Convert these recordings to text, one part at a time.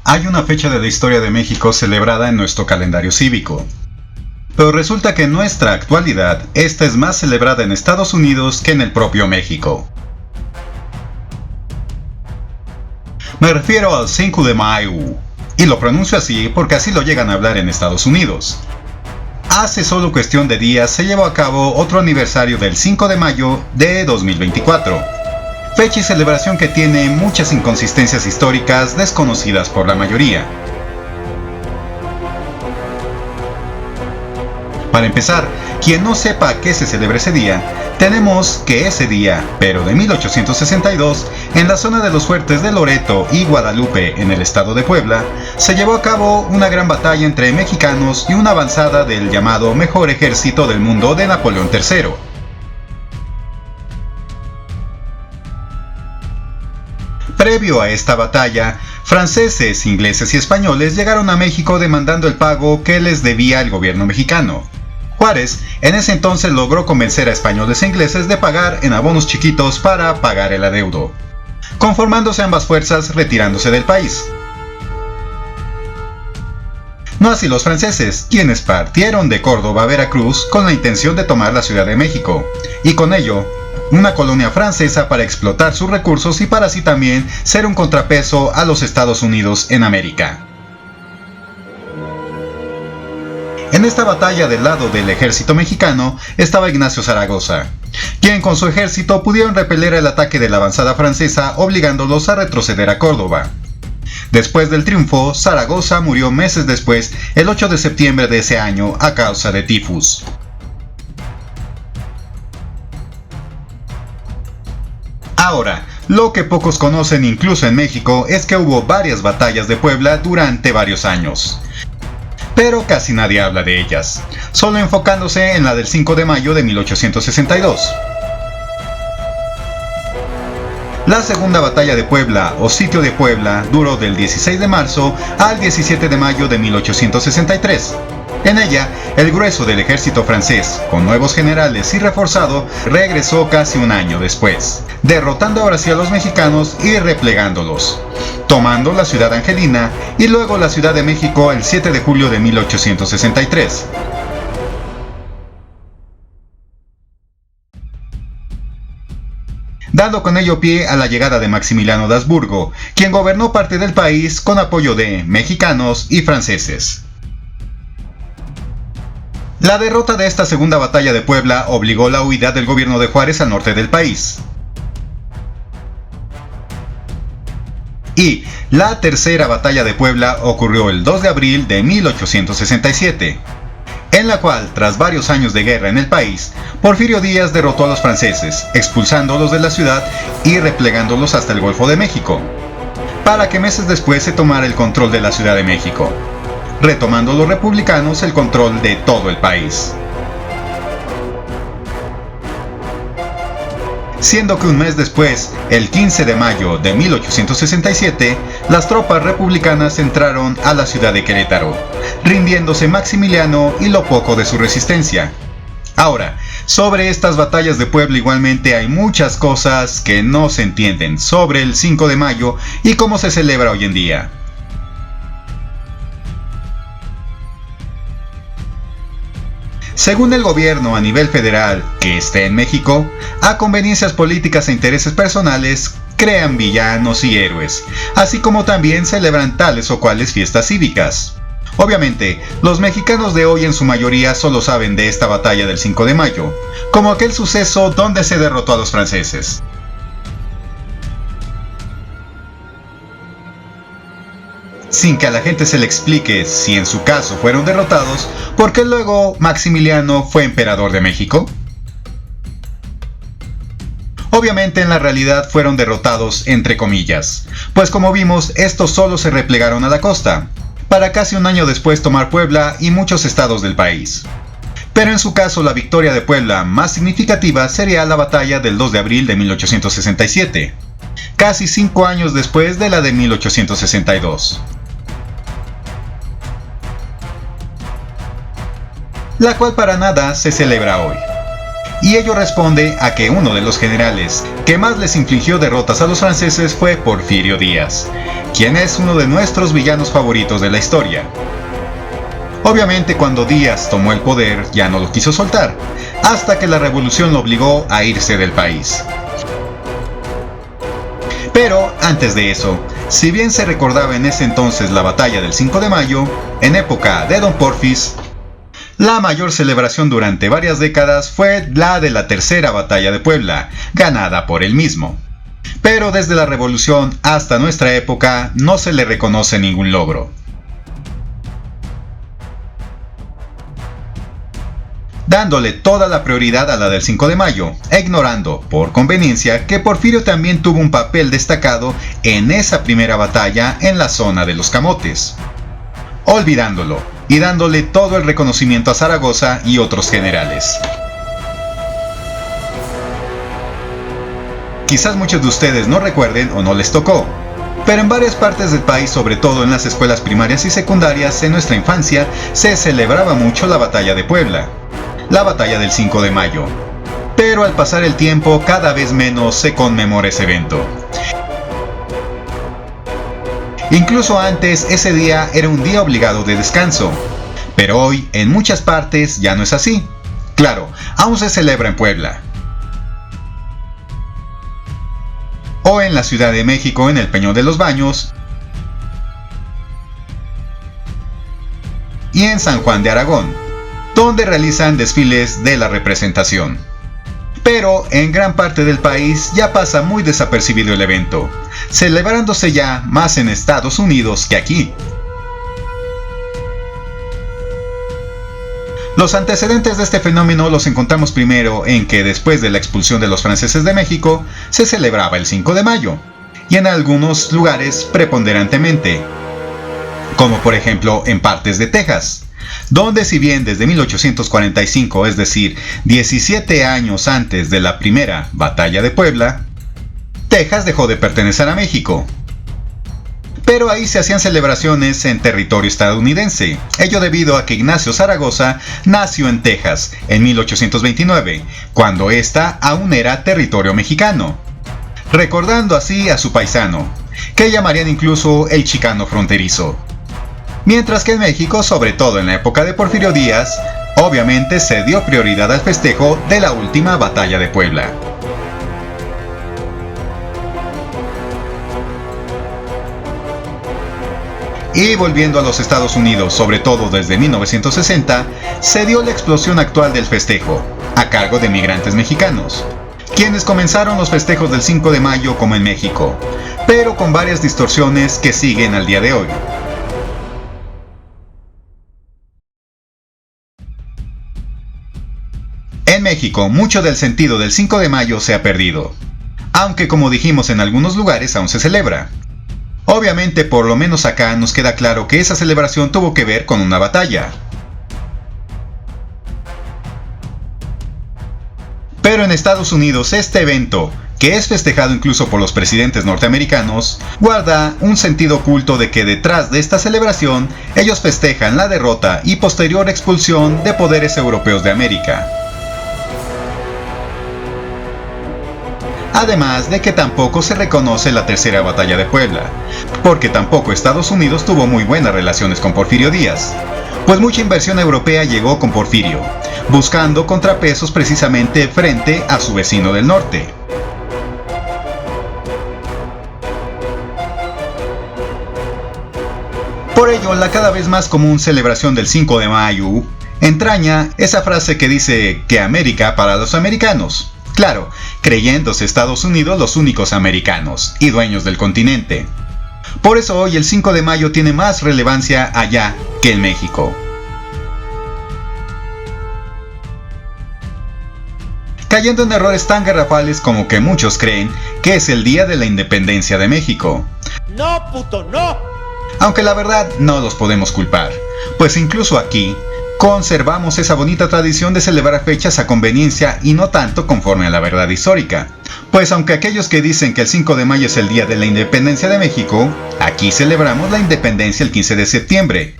Hay una fecha de la historia de México celebrada en nuestro calendario cívico. Pero resulta que en nuestra actualidad, esta es más celebrada en Estados Unidos que en el propio México. Me refiero al 5 de mayo, y lo pronuncio así porque así lo llegan a hablar en Estados Unidos. Hace solo cuestión de días se llevó a cabo otro aniversario del 5 de mayo de 2024, fecha y celebración que tiene muchas inconsistencias históricas desconocidas por la mayoría. Para empezar, quien no sepa a qué se celebra ese día, tenemos que ese día, pero de 1862, en la zona de los fuertes de Loreto y Guadalupe, en el estado de Puebla, se llevó a cabo una gran batalla entre mexicanos y una avanzada del llamado mejor ejército del mundo de Napoleón III. Previo a esta batalla, franceses, ingleses y españoles llegaron a México demandando el pago que les debía el gobierno mexicano. Juárez en ese entonces logró convencer a españoles e ingleses de pagar en abonos chiquitos para pagar el adeudo, conformándose ambas fuerzas retirándose del país. No así los franceses, quienes partieron de Córdoba a Veracruz con la intención de tomar la Ciudad de México, y con ello, una colonia francesa para explotar sus recursos y para así también ser un contrapeso a los Estados Unidos en América. En esta batalla del lado del ejército mexicano estaba Ignacio Zaragoza, quien con su ejército pudieron repeler el ataque de la avanzada francesa obligándolos a retroceder a Córdoba. Después del triunfo, Zaragoza murió meses después, el 8 de septiembre de ese año, a causa de tifus. Ahora, lo que pocos conocen incluso en México es que hubo varias batallas de Puebla durante varios años. Pero casi nadie habla de ellas, solo enfocándose en la del 5 de mayo de 1862. La segunda batalla de Puebla, o sitio de Puebla, duró del 16 de marzo al 17 de mayo de 1863. En ella, el grueso del ejército francés, con nuevos generales y reforzado, regresó casi un año después, derrotando ahora sí a los mexicanos y replegándolos, tomando la ciudad angelina y luego la Ciudad de México el 7 de julio de 1863. Dando con ello pie a la llegada de Maximiliano de Habsburgo, quien gobernó parte del país con apoyo de mexicanos y franceses. La derrota de esta segunda batalla de Puebla obligó la huida del gobierno de Juárez al norte del país. Y la tercera batalla de Puebla ocurrió el 2 de abril de 1867, en la cual, tras varios años de guerra en el país, Porfirio Díaz derrotó a los franceses, expulsándolos de la ciudad y replegándolos hasta el Golfo de México, para que meses después se tomara el control de la Ciudad de México, retomando los republicanos el control de todo el país. Siendo que un mes después, el 15 de mayo de 1867, las tropas republicanas entraron a la ciudad de Querétaro, rindiéndose Maximiliano y lo poco de su resistencia. Ahora, sobre estas batallas de Puebla igualmente hay muchas cosas que no se entienden sobre el 5 de mayo y cómo se celebra hoy en día. Según el gobierno a nivel federal, que esté en México, a conveniencias políticas e intereses personales, crean villanos y héroes, así como también celebran tales o cuales fiestas cívicas. Obviamente, los mexicanos de hoy en su mayoría solo saben de esta batalla del 5 de mayo, como aquel suceso donde se derrotó a los franceses. Sin que a la gente se le explique si en su caso fueron derrotados, ¿por qué luego Maximiliano fue emperador de México? Obviamente en la realidad fueron derrotados entre comillas, pues como vimos estos solo se replegaron a la costa, para casi un año después tomar Puebla y muchos estados del país. Pero en su caso la victoria de Puebla más significativa sería la batalla del 2 de abril de 1867, casi 5 años después de la de 1862. La cual para nada se celebra hoy. y ello responde a que uno de los generales que más les infligió derrotas a los franceses fue Porfirio Díaz, quien es uno de nuestros villanos favoritos de la historia. Obviamente cuando Díaz tomó el poder ya no lo quiso soltar, hasta que la revolución lo obligó a irse del país. Pero antes de eso, si bien se recordaba en ese entonces la batalla del 5 de mayo, en época de Don Porfis, la mayor celebración durante varias décadas fue la de la tercera batalla de Puebla, ganada por él mismo. Pero desde la revolución hasta nuestra época no se le reconoce ningún logro. Dándole toda la prioridad a la del 5 de mayo, e ignorando, por conveniencia, que Porfirio también tuvo un papel destacado en esa primera batalla en la zona de los Camotes. Olvidándolo, y dándole todo el reconocimiento a Zaragoza y otros generales. Quizás muchos de ustedes no recuerden o no les tocó, pero en varias partes del país, sobre todo en las escuelas primarias y secundarias, en nuestra infancia, se celebraba mucho la batalla de Puebla, la batalla del 5 de mayo. Pero al pasar el tiempo, cada vez menos se conmemora ese evento. Incluso antes, ese día era un día obligado de descanso. Pero hoy, en muchas partes, ya no es así. Claro, aún se celebra en Puebla. O en la Ciudad de México, en el Peñón de los Baños. Y en San Juan de Aragón, donde realizan desfiles de la representación. Pero en gran parte del país ya pasa muy desapercibido el evento, celebrándose ya más en Estados Unidos que aquí. Los antecedentes de este fenómeno los encontramos primero en que después de la expulsión de los franceses de México, se celebraba el 5 de mayo, y en algunos lugares preponderantemente, como por ejemplo en partes de Texas, donde si bien desde 1845, es decir, 17 años antes de la primera batalla de Puebla, Texas dejó de pertenecer a México. Pero ahí se hacían celebraciones en territorio estadounidense, ello debido a que Ignacio Zaragoza nació en Texas en 1829, cuando ésta aún era territorio mexicano, recordando así a su paisano, que llamarían incluso el Chicano fronterizo. Mientras que en México, sobre todo en la época de Porfirio Díaz, obviamente se dio prioridad al festejo de la última batalla de Puebla. Y volviendo a los Estados Unidos, sobre todo desde 1960, se dio la explosión actual del festejo, a cargo de migrantes mexicanos, quienes comenzaron los festejos del 5 de mayo como en México, pero con varias distorsiones que siguen al día de hoy. En México, mucho del sentido del 5 de mayo se ha perdido, aunque como dijimos en algunos lugares aún se celebra. Obviamente, por lo menos acá nos queda claro que esa celebración tuvo que ver con una batalla. Pero en Estados Unidos este evento, que es festejado incluso por los presidentes norteamericanos, guarda un sentido oculto de que detrás de esta celebración ellos festejan la derrota y posterior expulsión de poderes europeos de América. Además de que tampoco se reconoce la tercera batalla de Puebla, porque tampoco Estados Unidos tuvo muy buenas relaciones con Porfirio Díaz, pues mucha inversión europea llegó con Porfirio, buscando contrapesos precisamente frente a su vecino del norte. Por ello, la cada vez más común celebración del 5 de mayo entraña esa frase que dice que América para los americanos. Claro, creyéndose Estados Unidos los únicos americanos y dueños del continente. Por eso hoy el 5 de mayo tiene más relevancia allá que en México. Cayendo en errores tan garrafales como que muchos creen que es el día de la independencia de México. ¡No, puto, no! Aunque la verdad no los podemos culpar, pues incluso aquí conservamos esa bonita tradición de celebrar fechas a conveniencia y no tanto conforme a la verdad histórica. Pues aunque aquellos que dicen que el 5 de mayo es el día de la independencia de México, aquí celebramos la independencia el 15 de septiembre.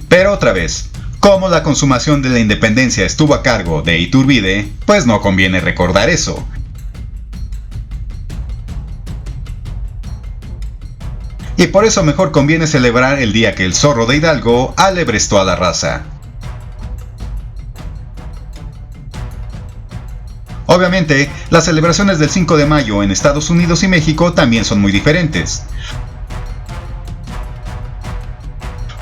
Pero otra vez, Como la consumación de la independencia estuvo a cargo de Iturbide, pues no conviene recordar eso. Y por eso mejor conviene celebrar el día que el zorro de Hidalgo alebrestó a la raza. Obviamente, las celebraciones del 5 de mayo en Estados Unidos y México también son muy diferentes.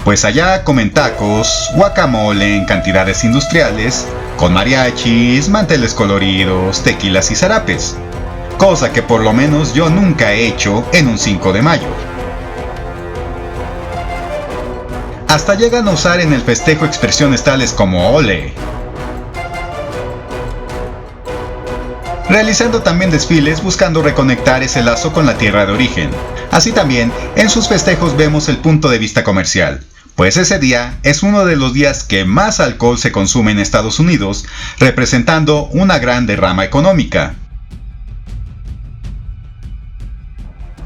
Pues allá comen tacos, guacamole en cantidades industriales, con mariachis, manteles coloridos, tequilas y zarapes. Cosa que por lo menos yo nunca he hecho en un 5 de mayo. Hasta llegan a usar en el festejo expresiones tales como ole. Realizando también desfiles buscando reconectar ese lazo con la tierra de origen. Así también, en sus festejos vemos el punto de vista comercial, pues ese día es uno de los días que más alcohol se consume en Estados Unidos, representando una gran derrama económica.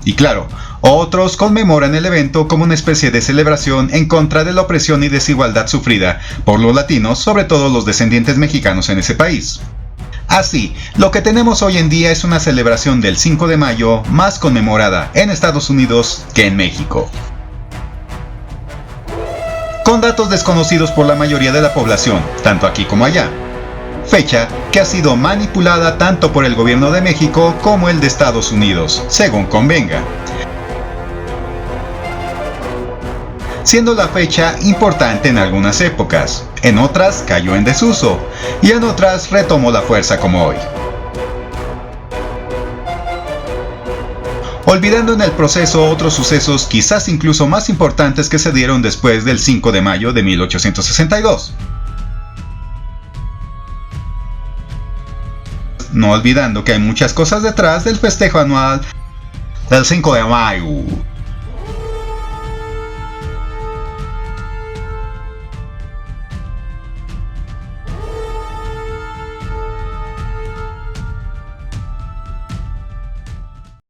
Y claro, otros conmemoran el evento como una especie de celebración en contra de la opresión y desigualdad sufrida por los latinos, sobre todo los descendientes mexicanos en ese país. Así, lo que tenemos hoy en día es una celebración del 5 de mayo más conmemorada en Estados Unidos que en México. Con datos desconocidos por la mayoría de la población, tanto aquí como allá. Fecha que ha sido manipulada tanto por el gobierno de México como el de Estados Unidos, según convenga. Siendo la fecha importante en algunas épocas, en otras cayó en desuso y en otras retomó la fuerza como hoy. Olvidando en el proceso otros sucesos quizás incluso más importantes que se dieron después del 5 de mayo de 1862. No olvidando que hay muchas cosas detrás del festejo anual del 5 de mayo.